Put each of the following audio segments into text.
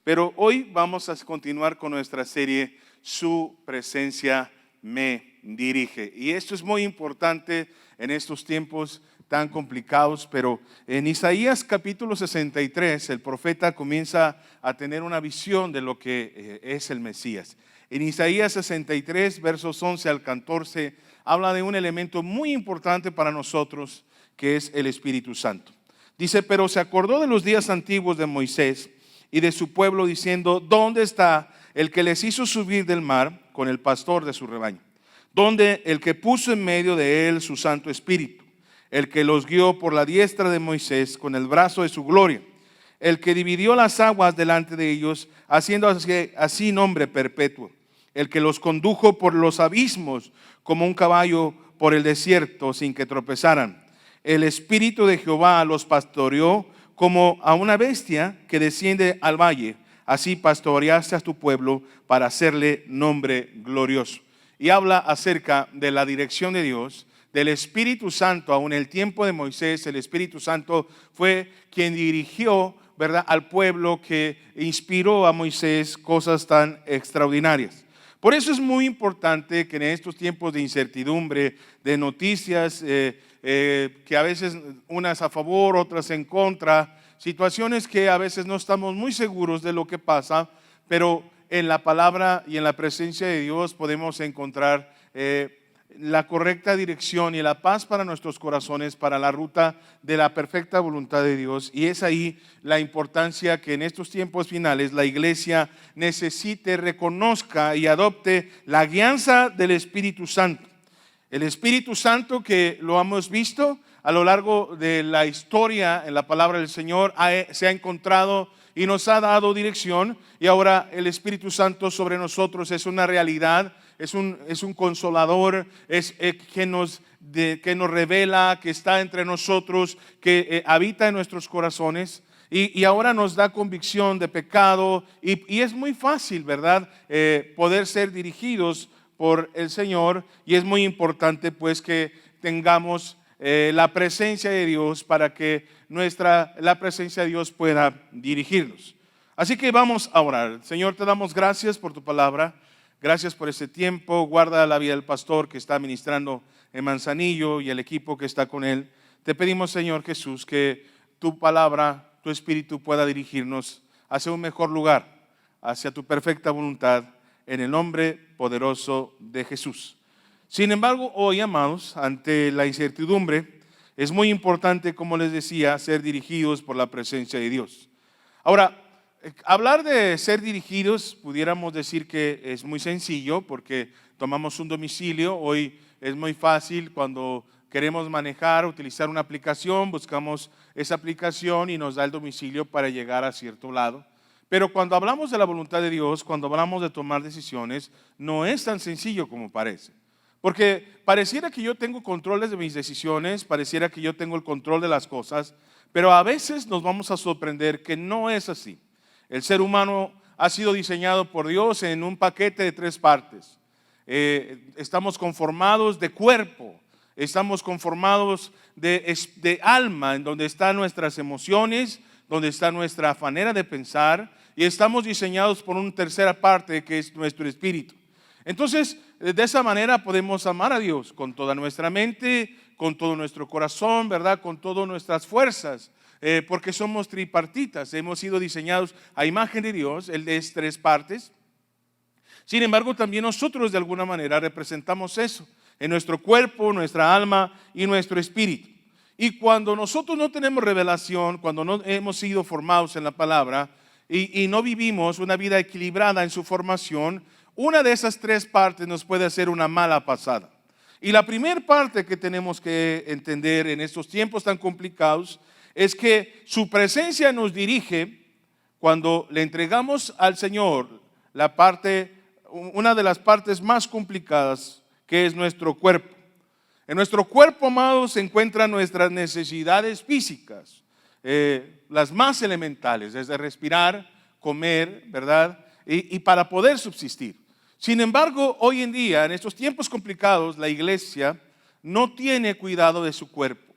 Pero hoy vamos a continuar con nuestra serie Su presencia me dirige. Y esto es muy importante en estos tiempos tan complicados, pero en Isaías capítulo 63 el profeta comienza a tener una visión de lo que es el Mesías. En Isaías 63 versos 11 al 14 habla de un elemento muy importante para nosotros, que es el Espíritu Santo. Dice: pero se acordó de los días antiguos de Moisés y de su pueblo, diciendo: ¿dónde está el que les hizo subir del mar con el pastor de su rebaño? ¿Dónde el que puso en medio de él su Santo Espíritu? El que los guió por la diestra de Moisés con el brazo de su gloria. El que dividió las aguas delante de ellos, haciendo así nombre perpetuo. El que los condujo por los abismos como un caballo por el desierto sin que tropezaran. El Espíritu de Jehová los pastoreó como a una bestia que desciende al valle. Así pastoreaste a tu pueblo para hacerle nombre glorioso. Y habla acerca de la dirección de Dios, del Espíritu Santo. Aún en el tiempo de Moisés, el Espíritu Santo fue quien dirigió, ¿verdad?, al pueblo, que inspiró a Moisés cosas tan extraordinarias. Por eso es muy importante que en estos tiempos de incertidumbre, de noticias que a veces unas a favor, otras en contra, situaciones que a veces no estamos muy seguros de lo que pasa, pero en la palabra y en la presencia de Dios podemos encontrar la correcta dirección y la paz para nuestros corazones, para la ruta de la perfecta voluntad de Dios. Y es ahí la importancia que en estos tiempos finales la iglesia necesite, reconozca y adopte la guianza del Espíritu Santo. El Espíritu Santo, que lo hemos visto a lo largo de la historia en la palabra del Señor, se ha encontrado y nos ha dado dirección. Y ahora el Espíritu Santo sobre nosotros es una realidad. Es un consolador, que nos revela, que está entre nosotros, que habita en nuestros corazones y ahora nos da convicción de pecado y es muy fácil, ¿verdad?, poder ser dirigidos por el Señor. Y es muy importante pues que tengamos la presencia de Dios para que la presencia de Dios pueda dirigirnos. Así que vamos a orar. Señor, te damos gracias por tu palabra. Gracias por este tiempo. Guarda la vida del pastor que está ministrando en Manzanillo y el equipo que está con él. Te pedimos, Señor Jesús, que tu palabra, tu Espíritu pueda dirigirnos hacia un mejor lugar, hacia tu perfecta voluntad, en el nombre poderoso de Jesús. Sin embargo, hoy, amados, ante la incertidumbre, es muy importante, como les decía, ser dirigidos por la presencia de Dios. Ahora, hablar de ser dirigidos, pudiéramos decir que es muy sencillo porque tomamos un domicilio. Hoy es muy fácil cuando queremos manejar, utilizar una aplicación, buscamos esa aplicación y nos da el domicilio para llegar a cierto lado. Pero cuando hablamos de la voluntad de Dios, cuando hablamos de tomar decisiones, no es tan sencillo como parece. Porque pareciera que yo tengo controles de mis decisiones, pareciera que yo tengo el control de las cosas, pero a veces nos vamos a sorprender que no es así. El ser humano ha sido diseñado por Dios en un paquete de 3 partes. Estamos conformados de cuerpo, estamos conformados de alma, en donde están nuestras emociones, donde está nuestra manera de pensar, y estamos diseñados por una tercera parte que es nuestro espíritu. Entonces, de esa manera podemos amar a Dios con toda nuestra mente, con todo nuestro corazón, ¿verdad?, con todas nuestras fuerzas. Porque somos tripartitas, hemos sido diseñados a imagen de Dios. Él es 3 partes. Sin embargo, también nosotros de alguna manera representamos eso en nuestro cuerpo, nuestra alma y nuestro espíritu. Y cuando nosotros no tenemos revelación, cuando no hemos sido formados en la palabra y no vivimos una vida equilibrada en su formación, una de esas 3 partes nos puede hacer una mala pasada. Y la primera parte que tenemos que entender en estos tiempos tan complicados es que su presencia nos dirige cuando le entregamos al Señor una de las partes más complicadas, que es nuestro cuerpo. En nuestro cuerpo, amados, se encuentran nuestras necesidades físicas, las más elementales, desde respirar, comer, ¿verdad?, y para poder subsistir. Sin embargo, hoy en día, en estos tiempos complicados, la iglesia no tiene cuidado de su cuerpo.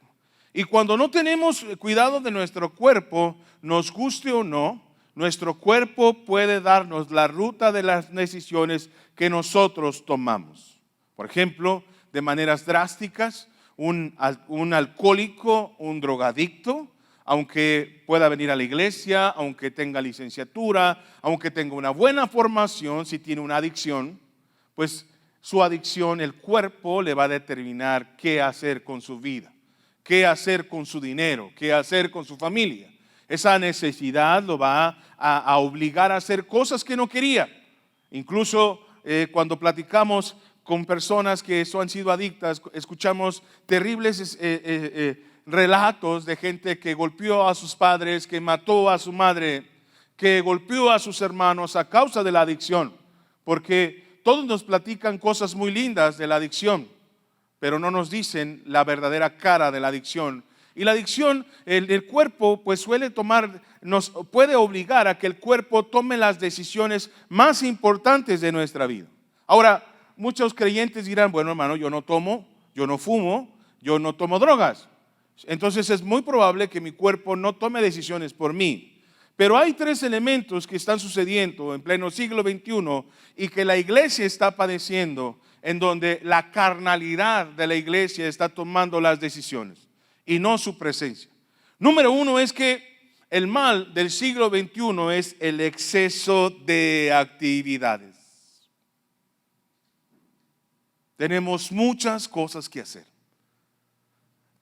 Y cuando no tenemos cuidado de nuestro cuerpo, nos guste o no, Nuestro cuerpo puede darnos la ruta de las decisiones que nosotros tomamos. Por ejemplo, de maneras drásticas, un alcohólico, un drogadicto, aunque pueda venir a la iglesia, aunque tenga licenciatura, aunque tenga una buena formación, si tiene una adicción, pues su adicción, el cuerpo le va a determinar qué hacer con su vida, qué hacer con su dinero, qué hacer con su familia. Esa necesidad lo va a obligar a hacer cosas que no quería. Incluso cuando platicamos con personas que han sido adictas, escuchamos terribles relatos de gente que golpeó a sus padres, que mató a su madre, que golpeó a sus hermanos a causa de la adicción. Porque todos nos platican cosas muy lindas de la adicción, pero no nos dicen la verdadera cara de la adicción. Y la adicción, el cuerpo pues suele nos puede obligar a que el cuerpo tome las decisiones más importantes de nuestra vida. Ahora, muchos creyentes dirán, bueno hermano, yo no tomo, yo no fumo, yo no tomo drogas. Entonces es muy probable que mi cuerpo no tome decisiones por mí. Pero hay tres elementos que están sucediendo en pleno siglo XXI y que la iglesia está padeciendo, en donde la carnalidad de la iglesia está tomando las decisiones y no su presencia. Número uno es que el mal del siglo XXI es el exceso de actividades. Tenemos muchas cosas que hacer.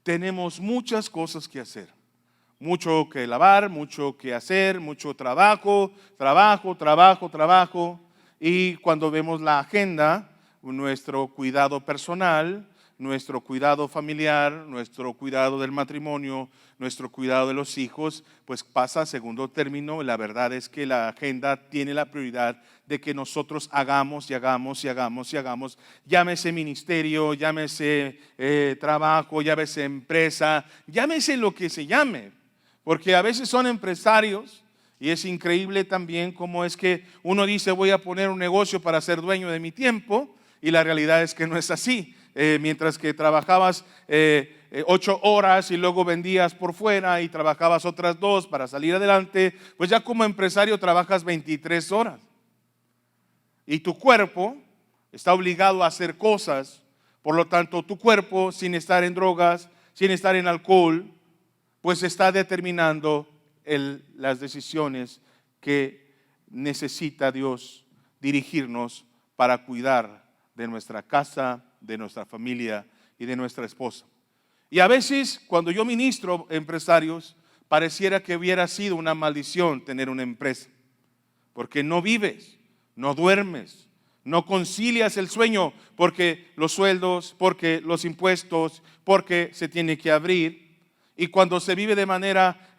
Tenemos muchas cosas que hacer. Mucho que lavar, mucho que hacer, mucho trabajo. Y cuando vemos la agenda, nuestro cuidado personal, nuestro cuidado familiar, nuestro cuidado del matrimonio, nuestro cuidado de los hijos, pues pasa a segundo término. La verdad es que la agenda tiene la prioridad de que nosotros hagamos. Llámese ministerio, llámese trabajo, llámese empresa, llámese lo que se llame. Porque a veces son empresarios y es increíble también cómo es que uno dice voy a poner un negocio para ser dueño de mi tiempo y la realidad es que no es así. Mientras que trabajabas 8 horas y luego vendías por fuera y trabajabas otras 2 para salir adelante, pues ya como empresario trabajas 23 horas. Y tu cuerpo está obligado a hacer cosas, por lo tanto tu cuerpo, sin estar en drogas, sin estar en alcohol, pues está determinando las decisiones que necesita Dios dirigirnos para cuidar de nuestra casa, de nuestra familia y de nuestra esposa. Y a veces cuando yo ministro empresarios, pareciera que hubiera sido una maldición tener una empresa, porque no vives, no duermes, no concilias el sueño, porque los sueldos, porque los impuestos, porque se tiene que abrir. Y cuando se vive de manera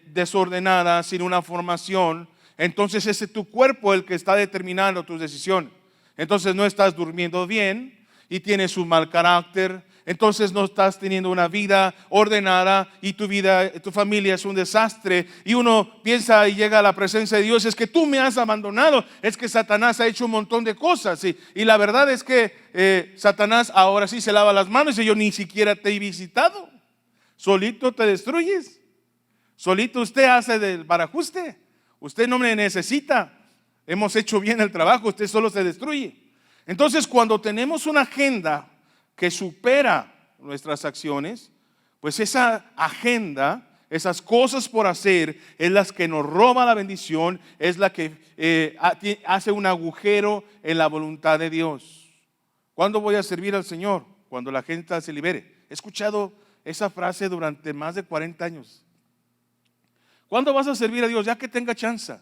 desordenada, sin una formación, entonces es tu cuerpo el que está determinando tus decisiones. Entonces no estás durmiendo bien y tienes un mal carácter. Entonces no estás teniendo una vida ordenada y tu familia es un desastre. Y uno piensa y llega a la presencia de Dios, es que tú me has abandonado, es que Satanás ha hecho un montón de cosas. Y la verdad es que Satanás ahora sí se lava las manos y yo ni siquiera te he visitado. Solito te destruyes. Solito usted hace del barajuste. Usted no me necesita. Hemos hecho bien el trabajo, usted solo se destruye. Entonces, cuando tenemos una agenda que supera nuestras acciones, pues esa agenda, esas cosas por hacer, es la que nos roba la bendición, es la que hace un agujero en la voluntad de Dios. ¿Cuándo voy a servir al Señor? Cuando la gente se libere. He escuchado esa frase durante más de 40 años. ¿Cuándo vas a servir a Dios? Ya que tenga chance,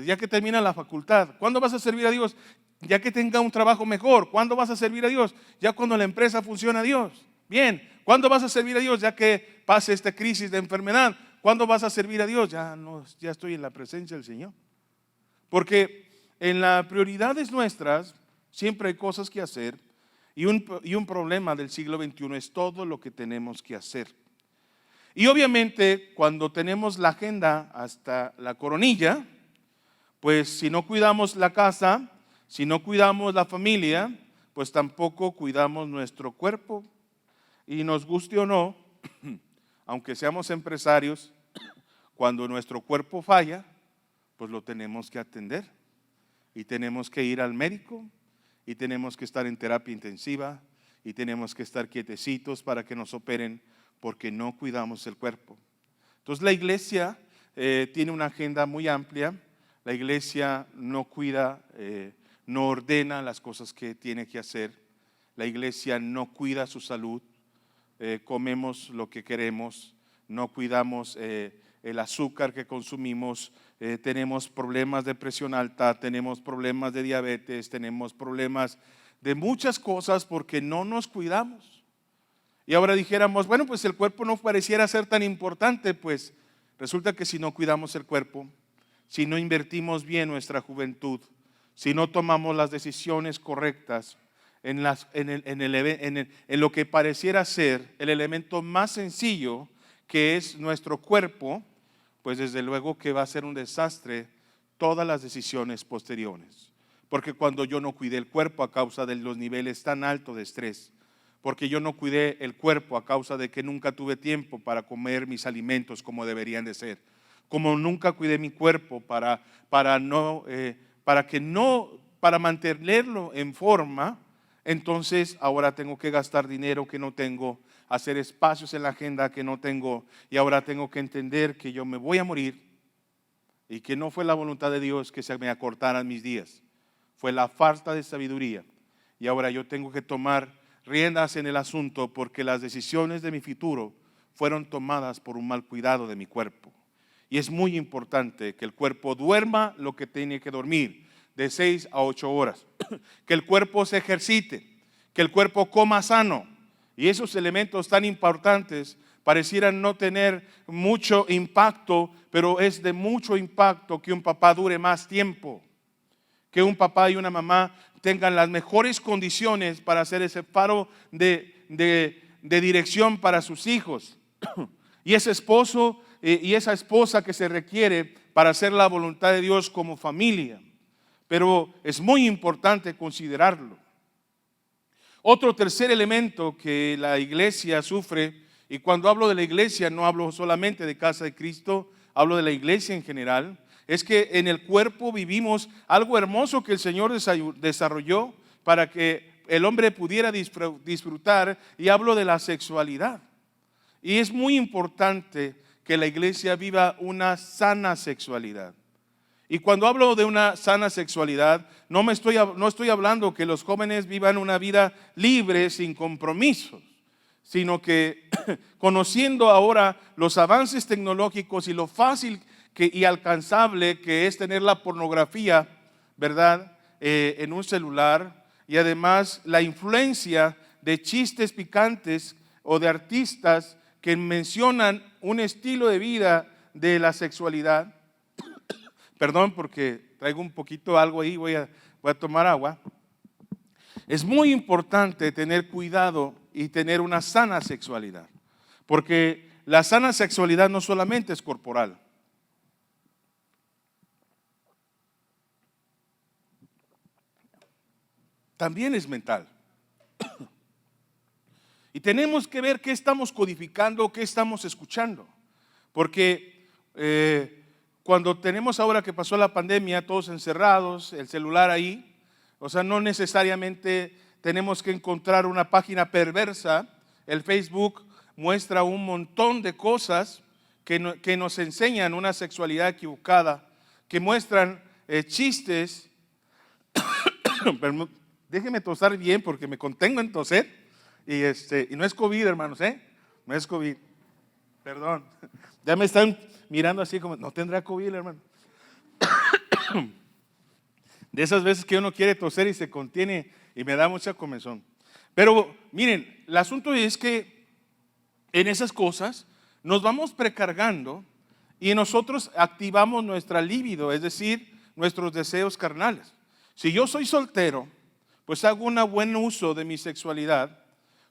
ya que termina la facultad. ¿Cuándo vas a servir a Dios? Ya que tenga un trabajo mejor. ¿Cuándo vas a servir a Dios? Ya cuando la empresa funcione a Dios. Bien. ¿Cuándo vas a servir a Dios? Ya que pase esta crisis de enfermedad. ¿Cuándo vas a servir a Dios? Ya estoy en la presencia del Señor. Porque en las prioridades nuestras siempre hay cosas que hacer. Y un problema del siglo XXI es todo lo que tenemos que hacer. Y obviamente cuando tenemos la agenda hasta la coronilla, pues si no cuidamos la casa, si no cuidamos la familia, pues tampoco cuidamos nuestro cuerpo. Y nos guste o no, aunque seamos empresarios, cuando nuestro cuerpo falla, pues lo tenemos que atender. Y tenemos que ir al médico, y tenemos que estar en terapia intensiva, y tenemos que estar quietecitos para que nos operen, porque no cuidamos el cuerpo. Entonces la iglesia tiene una agenda muy amplia. La iglesia no cuida, no ordena las cosas que tiene que hacer. La iglesia no cuida su salud. Comemos lo que queremos, no cuidamos el azúcar que consumimos, tenemos problemas de presión alta, tenemos problemas de diabetes, tenemos problemas de muchas cosas porque no nos cuidamos. Y ahora dijéramos, bueno, pues el cuerpo no pareciera ser tan importante. Pues resulta que si no cuidamos el cuerpo, si no invertimos bien nuestra juventud, si no tomamos las decisiones correctas en lo que pareciera ser el elemento más sencillo, que es nuestro cuerpo, pues desde luego que va a ser un desastre todas las decisiones posteriores. Porque cuando yo no cuidé el cuerpo a causa de los niveles tan altos de estrés, porque yo no cuidé el cuerpo a causa de que nunca tuve tiempo para comer mis alimentos como deberían de ser, como nunca cuidé mi cuerpo para mantenerlo en forma, entonces ahora tengo que gastar dinero que no tengo, hacer espacios en la agenda que no tengo, y ahora tengo que entender que yo me voy a morir y que no fue la voluntad de Dios que se me acortaran mis días, fue la falta de sabiduría. Y ahora yo tengo que tomar riendas en el asunto porque las decisiones de mi futuro fueron tomadas por un mal cuidado de mi cuerpo. Y es muy importante que el cuerpo duerma lo que tiene que dormir, de 6 a 8 horas, que el cuerpo se ejercite, que el cuerpo coma sano. Y esos elementos tan importantes parecieran no tener mucho impacto, pero es de mucho impacto que un papá dure más tiempo, que un papá y una mamá tengan las mejores condiciones para hacer ese faro de dirección para sus hijos, y ese esposo y esa esposa que se requiere para hacer la voluntad de Dios como familia. Pero es muy importante considerarlo. Otro tercer elemento que la iglesia sufre, y cuando hablo de la iglesia no hablo solamente de Casa de Cristo, hablo de la iglesia en general, es que en el cuerpo vivimos algo hermoso que el Señor desarrolló para que el hombre pudiera disfrutar, y hablo de la sexualidad. Y es muy importante que la iglesia viva una sana sexualidad. Y cuando hablo de una sana sexualidad, no estoy hablando que los jóvenes vivan una vida libre, sin compromisos, sino que conociendo ahora los avances tecnológicos y lo fácil y alcanzable que es tener la pornografía, ¿verdad?, en un celular, y además la influencia de chistes picantes o de artistas que mencionan un estilo de vida de la sexualidad. Perdón porque traigo un poquito algo ahí, voy a tomar agua. Es muy importante tener cuidado y tener una sana sexualidad, porque la sana sexualidad no solamente es corporal, también es mental. Y tenemos que ver qué estamos codificando, qué estamos escuchando, porque cuando tenemos ahora que pasó la pandemia, todos encerrados, el celular ahí, o sea, no necesariamente tenemos que encontrar una página perversa. El Facebook muestra un montón de cosas que nos enseñan una sexualidad equivocada, que muestran chistes. Déjeme tosar bien porque me contengo en toser, y no es COVID, hermanos, no es COVID, perdón. Ya me están mirando así como, no tendrá COVID, hermano. De esas veces que uno quiere toser y se contiene y me da mucha comezón. Pero miren, el asunto es que en esas cosas nos vamos precargando y nosotros activamos nuestra libido, es decir, nuestros deseos carnales. Si yo soy soltero, pues hago un buen uso de mi sexualidad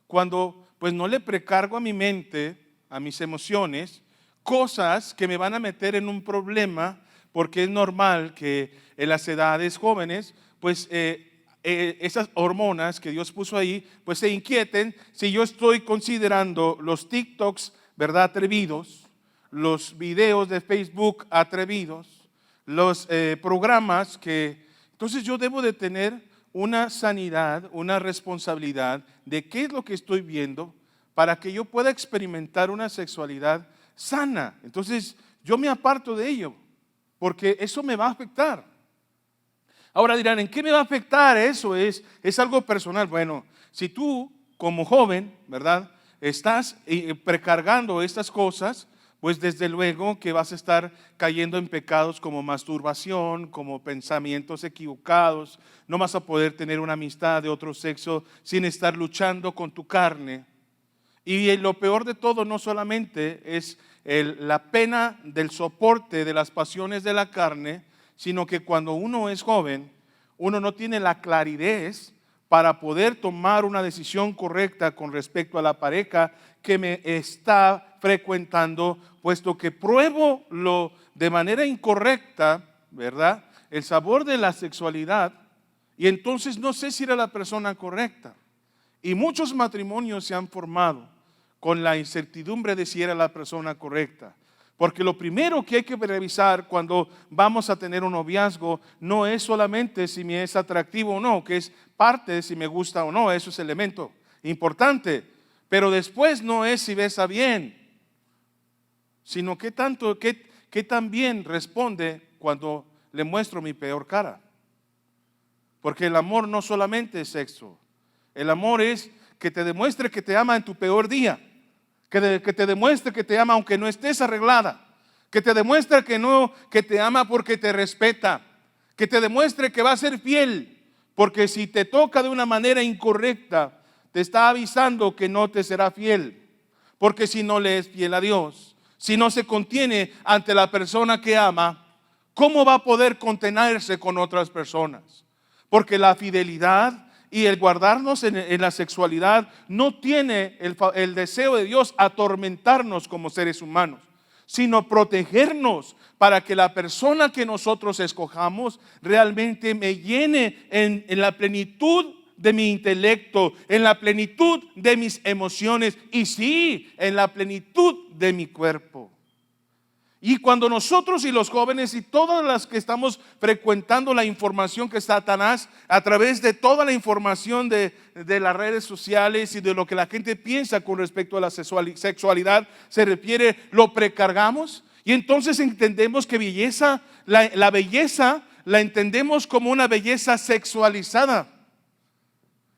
cuando pues no le precargo a mi mente, a mis emociones, cosas que me van a meter en un problema, porque es normal que en las edades jóvenes, pues esas hormonas que Dios puso ahí, pues se inquieten. Si yo estoy considerando los TikToks, ¿verdad?, atrevidos, los videos de Facebook atrevidos, los programas que, entonces yo debo de tener una sanidad, una responsabilidad de qué es lo que estoy viendo para que yo pueda experimentar una sexualidad sana. Entonces yo me aparto de ello porque eso me va a afectar. Ahora dirán, ¿en qué me va a afectar eso? Es algo personal. Bueno, si tú como joven, ¿verdad?, estás precargando estas cosas, pues desde luego que vas a estar cayendo en pecados como masturbación, como pensamientos equivocados. No vas a poder tener una amistad de otro sexo sin estar luchando con tu carne. Y lo peor de todo no solamente es la pena del soporte de las pasiones de la carne, sino que cuando uno es joven, uno no tiene la claridad para poder tomar una decisión correcta con respecto a la pareja que me está frecuentando, puesto que pruebo de manera incorrecta, ¿verdad?, el sabor de la sexualidad, y entonces no sé si era la persona correcta. Y muchos matrimonios se han formado con la incertidumbre de si era la persona correcta. Porque lo primero que hay que revisar cuando vamos a tener un noviazgo no es solamente si me es atractivo o no, que es parte de si me gusta o no, eso es elemento importante. Pero después no es si besa bien, sino qué tan bien responde cuando le muestro mi peor cara. Porque el amor no solamente es sexo, el amor es que te demuestre que te ama en tu peor día. Que te demuestre que te ama aunque no estés arreglada, que te demuestre que te ama porque te respeta, que te demuestre que va a ser fiel, porque si te toca de una manera incorrecta, te está avisando que no te será fiel, porque si no le es fiel a Dios, si no se contiene ante la persona que ama, ¿cómo va a poder contenerse con otras personas? Porque la fidelidad y el guardarnos en la sexualidad no tiene el deseo de Dios atormentarnos como seres humanos, sino protegernos para que la persona que nosotros escojamos realmente me llene en la plenitud de mi intelecto, en la plenitud de mis emociones y sí, en la plenitud de mi cuerpo. Y cuando nosotros y los jóvenes y todas las que estamos frecuentando la información que Satanás a través de toda la información de las redes sociales y de lo que la gente piensa con respecto a la sexualidad se refiere, lo precargamos y entonces entendemos que belleza, la belleza la entendemos como una belleza sexualizada.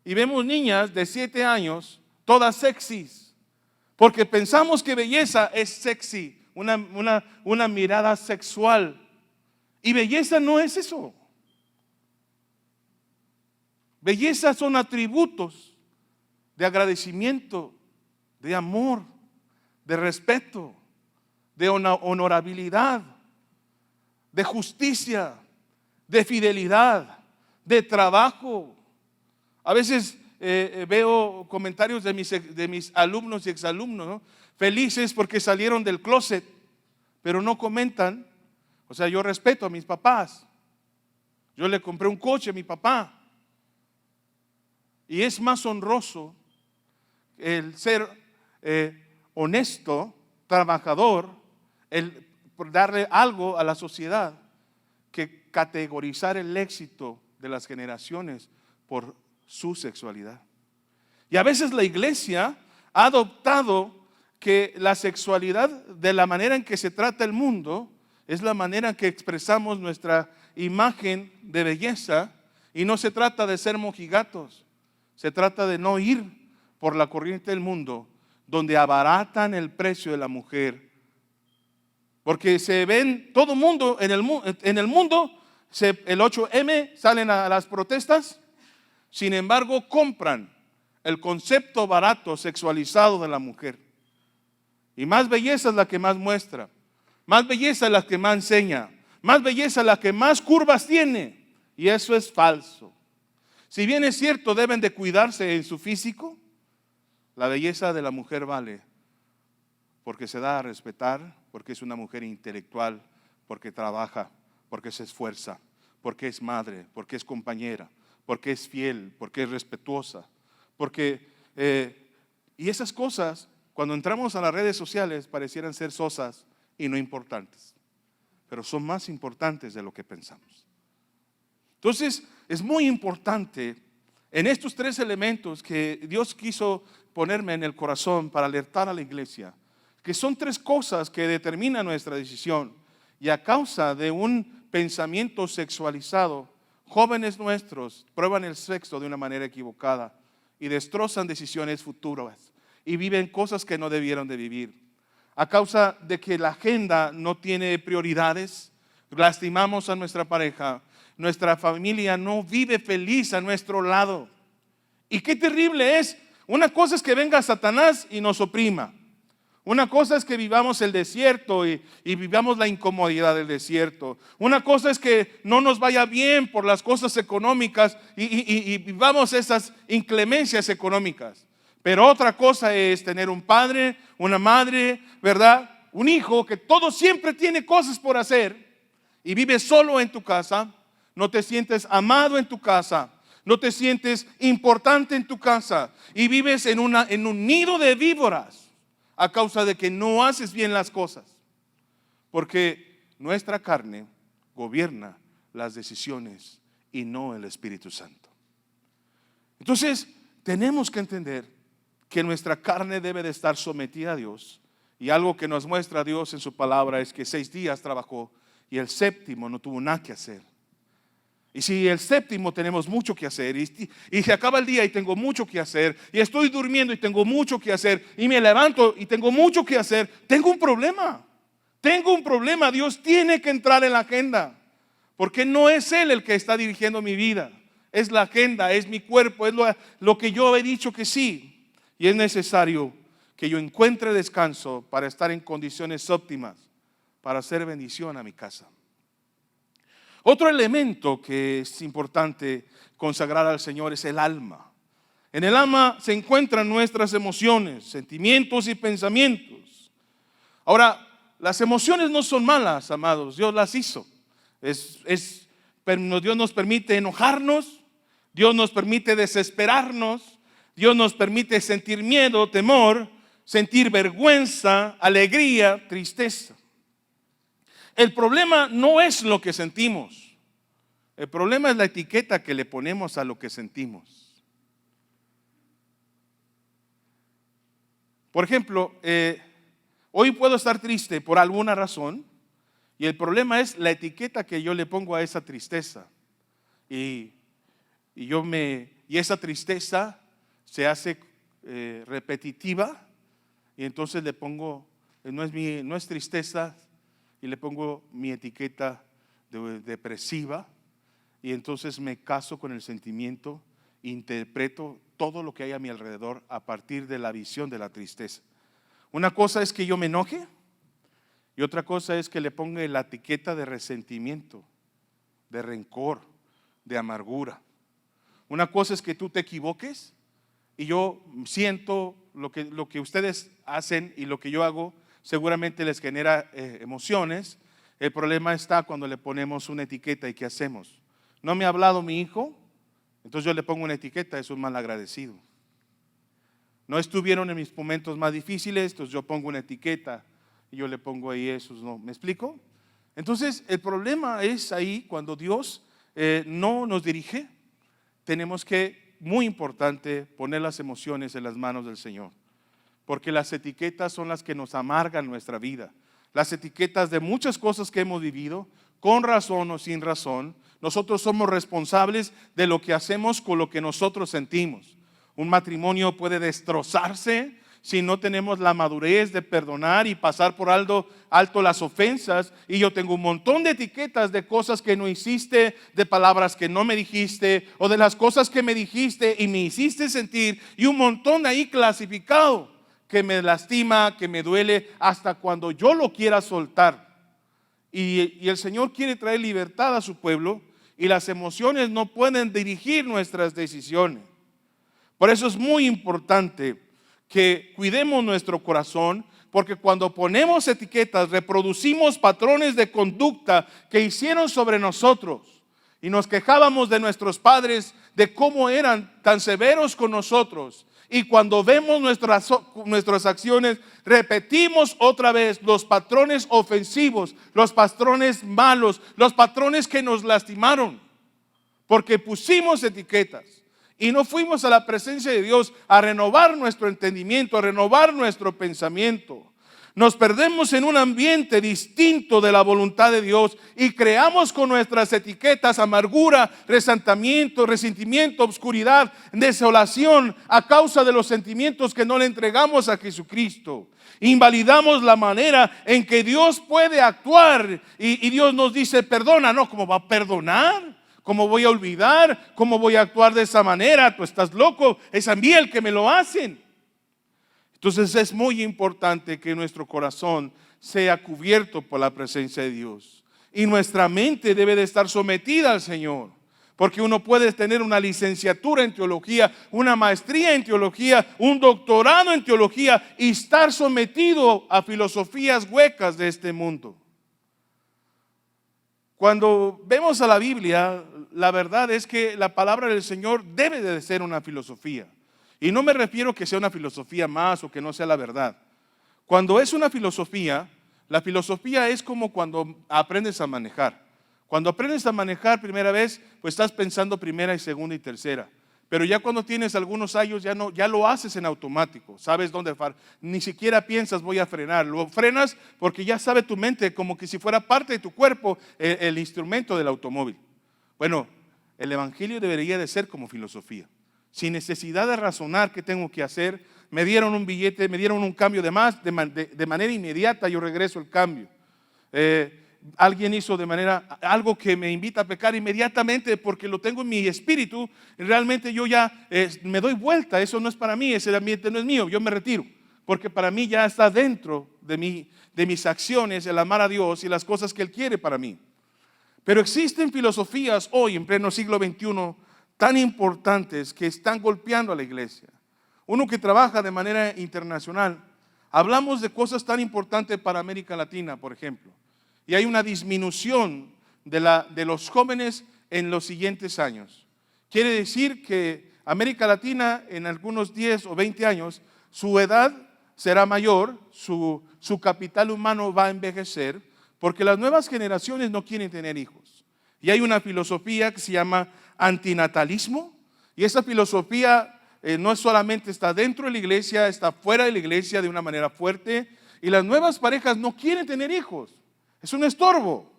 Y vemos niñas de 7 años, todas sexys, porque pensamos que belleza es sexy. Una mirada sexual. Y belleza no es eso. Belleza son atributos de agradecimiento, de amor, de respeto, de honorabilidad, de justicia, de fidelidad, de trabajo. A veces veo comentarios de mis alumnos y exalumnos, ¿no?, felices porque salieron del closet, pero no comentan. O sea, yo respeto a mis papás. Yo le compré un coche a mi papá. Y es más honroso el ser honesto, trabajador, el darle algo a la sociedad, que categorizar el éxito de las generaciones por su sexualidad. Y a veces la iglesia ha adoptado que la sexualidad, de la manera en que se trata el mundo, es la manera en que expresamos nuestra imagen de belleza, y no se trata de ser mojigatos, se trata de no ir por la corriente del mundo, donde abaratan el precio de la mujer. Porque se ven todo el mundo, en el mundo, el 8M, salen a las protestas, sin embargo compran el concepto barato, sexualizado de la mujer. Y más belleza es la que más muestra, más belleza es la que más enseña, más belleza es la que más curvas tiene. Y eso es falso. Si bien es cierto, deben de cuidarse en su físico, la belleza de la mujer vale, porque se da a respetar, porque es una mujer intelectual, porque trabaja, porque se esfuerza, porque es madre, porque es compañera, porque es fiel, porque es respetuosa, y esas cosas, cuando entramos a las redes sociales, parecieran ser sosas y no importantes. pero son más importantes de lo que pensamos. Entonces, es muy importante en estos tres elementos que Dios quiso ponerme en el corazón para alertar a la iglesia, que son tres cosas que determinan nuestra decisión. Y a causa de un pensamiento sexualizado, jóvenes nuestros prueban el sexo de una manera equivocada y destrozan decisiones futuras y viven cosas que no debieron de vivir. A causa de que la agenda no tiene prioridades, lastimamos a nuestra pareja, nuestra familia no vive feliz a nuestro lado. Y qué terrible es. Una cosa es que venga Satanás y nos oprima. Una cosa es que vivamos el desierto y vivamos la incomodidad del desierto. Una cosa es que no nos vaya bien por las cosas económicas y vivamos esas inclemencias económicas. Pero otra cosa es tener un padre, una madre, ¿verdad? Un hijo que todo siempre tiene cosas por hacer y vive solo en tu casa. No te sientes amado en tu casa, no te sientes importante en tu casa y vives en un nido de víboras a causa de que no haces bien las cosas, porque nuestra carne gobierna las decisiones y no el Espíritu Santo. Entonces tenemos que entender que nuestra carne debe de estar sometida a Dios, y algo que nos muestra Dios en su palabra es que 6 días trabajó y el séptimo no tuvo nada que hacer. Y si el séptimo tenemos mucho que hacer y se acaba el día y tengo mucho que hacer y estoy durmiendo y tengo mucho que hacer y me levanto y tengo mucho que hacer, tengo un problema. Dios tiene que entrar en la agenda, porque no es Él el que está dirigiendo mi vida, es la agenda, es mi cuerpo, es lo que yo he dicho que sí. Y es necesario que yo encuentre descanso para estar en condiciones óptimas para hacer bendición a mi casa. Otro elemento que es importante consagrar al Señor es el alma. En el alma se encuentran nuestras emociones, sentimientos y pensamientos. Ahora, las emociones no son malas, amados, Dios las hizo. Dios nos permite enojarnos, Dios nos permite desesperarnos, Dios nos permite sentir miedo, temor, sentir vergüenza, alegría, tristeza. El problema no es lo que sentimos. El problema es la etiqueta que le ponemos a lo que sentimos. Por ejemplo, hoy puedo estar triste por alguna razón y el problema es la etiqueta que yo le pongo a esa tristeza. Y esa tristeza se hace repetitiva y entonces le pongo, no es tristeza, y le pongo mi etiqueta de depresiva y entonces me caso con el sentimiento, interpreto todo lo que hay a mi alrededor a partir de la visión de la tristeza. Una cosa es que yo me enoje y otra cosa es que le ponga la etiqueta de resentimiento, de rencor, de amargura. Una cosa es que tú te equivoques y yo siento lo que ustedes hacen y lo que yo hago seguramente les genera emociones. El problema está cuando le ponemos una etiqueta. ¿Y qué hacemos? No me ha hablado mi hijo, entonces yo le pongo una etiqueta, es un malagradecido. No estuvieron en mis momentos más difíciles, entonces yo pongo una etiqueta y yo le pongo ahí esos, ¿no? ¿Me explico? Entonces el problema es ahí cuando Dios no nos dirige. Tenemos que, muy importante, poner las emociones en las manos del Señor, porque las etiquetas son las que nos amargan nuestra vida. Las etiquetas de muchas cosas que hemos vivido, con razón o sin razón, nosotros somos responsables de lo que hacemos con lo que nosotros sentimos. Un matrimonio puede destrozarse si no tenemos la madurez de perdonar y pasar por alto las ofensas. Y yo tengo un montón de etiquetas de cosas que no hiciste, de palabras que no me dijiste, o de las cosas que me dijiste y me hiciste sentir, y un montón ahí clasificado que me lastima, que me duele, hasta cuando yo lo quiera soltar. Y el Señor quiere traer libertad a su pueblo, y las emociones no pueden dirigir nuestras decisiones. Por eso es muy importante que cuidemos nuestro corazón, porque cuando ponemos etiquetas reproducimos patrones de conducta que hicieron sobre nosotros, y nos quejábamos de nuestros padres, de cómo eran tan severos con nosotros. Y cuando vemos nuestras acciones, repetimos otra vez los patrones ofensivos, los patrones malos, los patrones que nos lastimaron, porque pusimos etiquetas y no fuimos a la presencia de Dios a renovar nuestro entendimiento, a renovar nuestro pensamiento. Nos perdemos en un ambiente distinto de la voluntad de Dios y creamos con nuestras etiquetas amargura, resentimiento, obscuridad, desolación a causa de los sentimientos que no le entregamos a Jesucristo. Invalidamos la manera en que Dios puede actuar y Dios nos dice perdona. No, ¿cómo va a perdonar? ¿Cómo voy a olvidar? ¿Cómo voy a actuar de esa manera? Tú estás loco, es a mí el que me lo hacen. Entonces es muy importante que nuestro corazón sea cubierto por la presencia de Dios. Y nuestra mente debe de estar sometida al Señor. Porque uno puede tener una licenciatura en teología, una maestría en teología, un doctorado en teología y estar sometido a filosofías huecas de este mundo. Cuando vemos a la Biblia, la verdad es que la palabra del Señor debe de ser una filosofía. Y no me refiero que sea una filosofía más o que no sea la verdad. Cuando es una filosofía, la filosofía es como cuando aprendes a manejar. Cuando aprendes a manejar primera vez, pues estás pensando primera y segunda y tercera. Pero ya cuando tienes algunos años ya lo haces en automático. Sabes dónde, ni siquiera piensas voy a frenar. Lo frenas porque ya sabe tu mente como que si fuera parte de tu cuerpo el instrumento del automóvil. Bueno, el evangelio debería de ser como filosofía. Sin necesidad de razonar qué tengo que hacer, me dieron un billete, me dieron un cambio de más, de manera inmediata yo regreso el cambio. Alguien hizo algo que me invita a pecar inmediatamente porque lo tengo en mi espíritu, realmente yo ya me doy vuelta, eso no es para mí, ese ambiente no es mío, yo me retiro, porque para mí ya está dentro de mis acciones el amar a Dios y las cosas que Él quiere para mí. Pero existen filosofías hoy en pleno siglo XXI tan importantes que están golpeando a la iglesia. Uno que trabaja de manera internacional, hablamos de cosas tan importantes para América Latina, por ejemplo, y hay una disminución de los jóvenes en los siguientes años. Quiere decir que América Latina en algunos 10 o 20 años, su edad será mayor, su capital humano va a envejecer, porque las nuevas generaciones no quieren tener hijos. Y hay una filosofía que se llama antinatalismo, y esa filosofía no solamente está dentro de la iglesia, está fuera de la iglesia de una manera fuerte, y las nuevas parejas no quieren tener hijos, es un estorbo.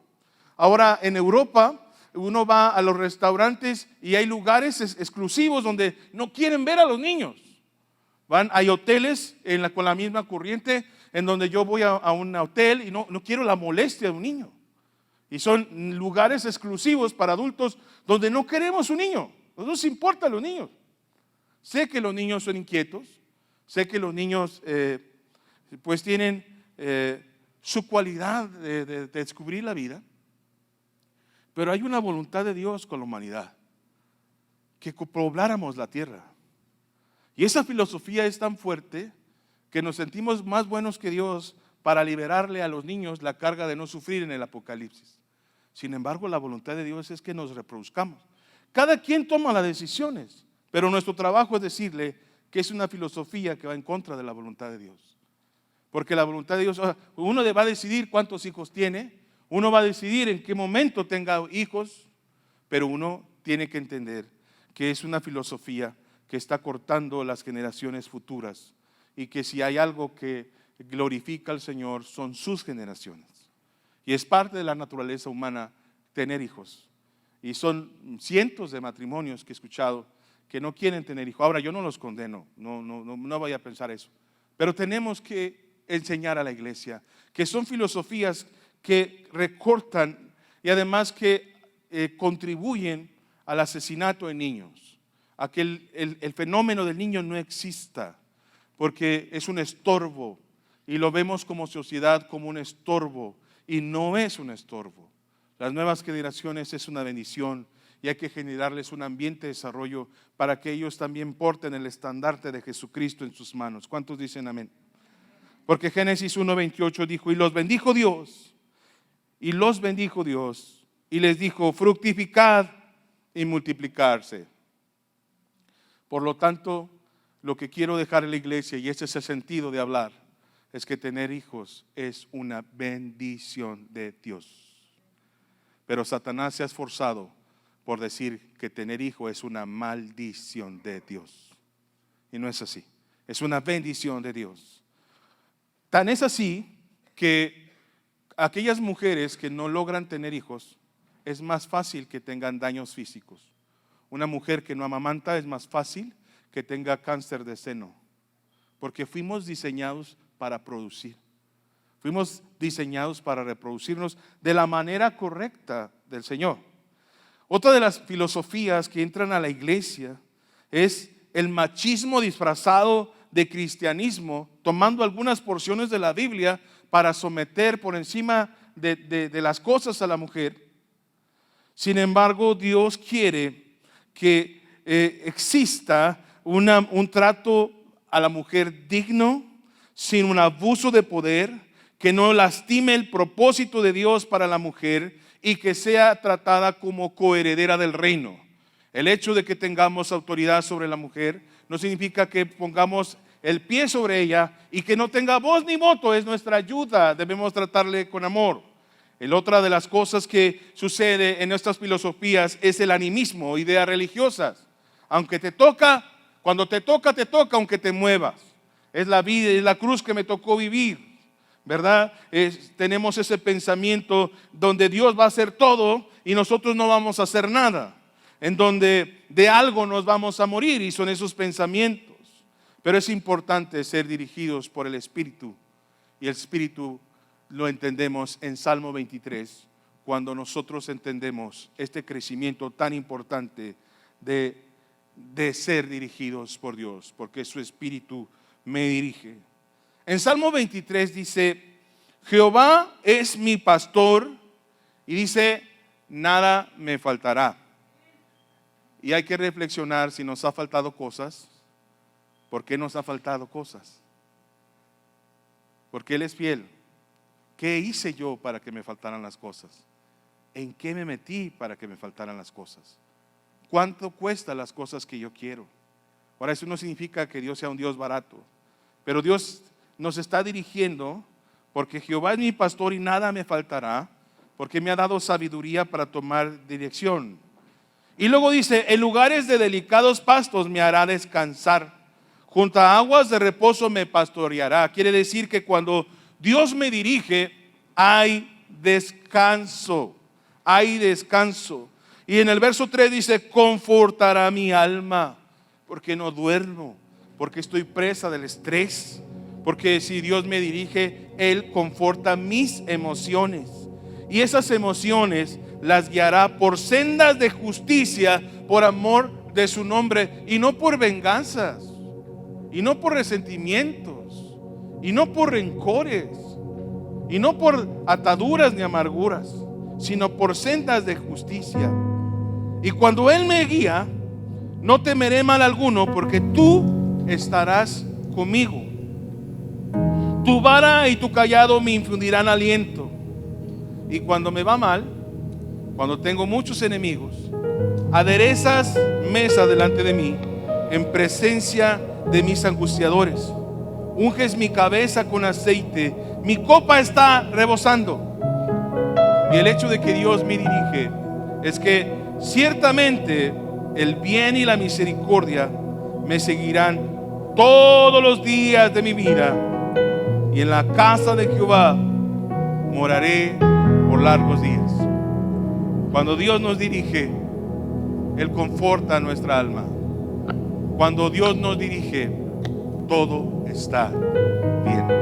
Ahora en Europa uno va a los restaurantes y hay lugares exclusivos donde no quieren ver a los niños. Hay hoteles con la misma corriente en donde yo voy a un hotel y no quiero la molestia de un niño. Y son lugares exclusivos para adultos donde no queremos un niño. No nos importan los niños. Sé que los niños son inquietos. Sé que los niños pues tienen su cualidad de descubrir la vida. Pero hay una voluntad de Dios con la humanidad. Que pobláramos la tierra. Y esa filosofía es tan fuerte que nos sentimos más buenos que Dios para liberarle a los niños la carga de no sufrir en el Apocalipsis. Sin embargo, la voluntad de Dios es que nos reproduzcamos. Cada quien toma las decisiones, pero nuestro trabajo es decirle que es una filosofía que va en contra de la voluntad de Dios. Porque la voluntad de Dios, uno va a decidir cuántos hijos tiene, uno va a decidir en qué momento tenga hijos, pero uno tiene que entender que es una filosofía que está cortando las generaciones futuras y que si hay algo que glorifica al Señor son sus generaciones. Y es parte de la naturaleza humana tener hijos. Y son cientos de matrimonios que he escuchado que no quieren tener hijos. Ahora yo no los condeno, no vaya a pensar eso. Pero tenemos que enseñar a la iglesia que son filosofías que recortan y además que contribuyen al asesinato de niños. A que el fenómeno del niño no exista, porque es un estorbo y lo vemos como sociedad como un estorbo y no es un estorbo. Las nuevas generaciones es una bendición y hay que generarles un ambiente de desarrollo para que ellos también porten el estandarte de Jesucristo en sus manos. ¿Cuántos dicen amén? Porque Génesis 1:28 dijo, y los bendijo Dios, y les dijo, fructificad y multiplicarse. Por lo tanto, lo que quiero dejar en la iglesia, y ese es el sentido de hablar, es que tener hijos es una bendición de Dios. Pero Satanás se ha esforzado por decir que tener hijo es una maldición de Dios. Y no es así. Es una bendición de Dios. Tan es así que aquellas mujeres que no logran tener hijos, es más fácil que tengan daños físicos. Una mujer que no amamanta es más fácil que tenga cáncer de seno, porque fuimos diseñados para producir. Fuimos diseñados para reproducirnos de la manera correcta del Señor. Otra de las filosofías que entran a la iglesia es el machismo disfrazado de cristianismo, tomando algunas porciones de la Biblia para someter por encima de las cosas a la mujer. Sin embargo, Dios quiere que exista un trato a la mujer digno, sin un abuso de poder, que no lastime el propósito de Dios para la mujer y que sea tratada como coheredera del reino. El hecho de que tengamos autoridad sobre la mujer no significa que pongamos el pie sobre ella y que no tenga voz ni voto. Es nuestra ayuda, debemos tratarle con amor. Otra de las cosas que sucede en estas filosofías es el animismo, ideas religiosas. Aunque te toca, cuando te toca, aunque te muevas. Es la vida, es la cruz que me tocó vivir, ¿verdad? Tenemos ese pensamiento donde Dios va a hacer todo y nosotros no vamos a hacer nada. En donde de algo nos vamos a morir, y son esos pensamientos. Pero es importante ser dirigidos por el Espíritu, y el Espíritu lo entendemos en Salmo 23, cuando nosotros entendemos este crecimiento tan importante de ser dirigidos por Dios, porque su Espíritu me dirige. En Salmo 23 dice: Jehová es mi pastor, y dice: nada me faltará. Y hay que reflexionar si nos ha faltado cosas. ¿Por qué nos ha faltado cosas? Porque Él es fiel. ¿Qué hice yo para que me faltaran las cosas? ¿En qué me metí para que me faltaran las cosas? ¿Cuánto cuestan las cosas que yo quiero? Ahora, eso no significa que Dios sea un Dios barato, pero Dios nos está dirigiendo porque Jehová es mi pastor y nada me faltará, porque me ha dado sabiduría para tomar dirección. Y luego dice: en lugares de delicados pastos me hará descansar, junto a aguas de reposo me pastoreará. Quiere decir que cuando Dios me dirige, hay descanso, hay descanso. Y en el verso 3 dice: confortará mi alma, porque no duermo, porque estoy presa del estrés, porque si Dios me dirige, Él conforta mis emociones, y esas emociones las guiará por sendas de justicia, por amor de su nombre, y no por venganzas, y no por resentimientos, y no por rencores, y no por ataduras ni amarguras, sino por sendas de justicia. Y cuando Él me guía, no temeré mal alguno, porque tú estarás conmigo. Tu vara y tu cayado me infundirán aliento. Y cuando me va mal, cuando tengo muchos enemigos, aderezas mesa delante de mí, en presencia de mis angustiadores. Unges mi cabeza con aceite, mi copa está rebosando. Y el hecho de que Dios me dirige es que ciertamente el bien y la misericordia me seguirán todos los días de mi vida, y en la casa de Jehová moraré por largos días. Cuando Dios nos dirige, Él conforta nuestra alma. Cuando Dios nos dirige, todo está bien.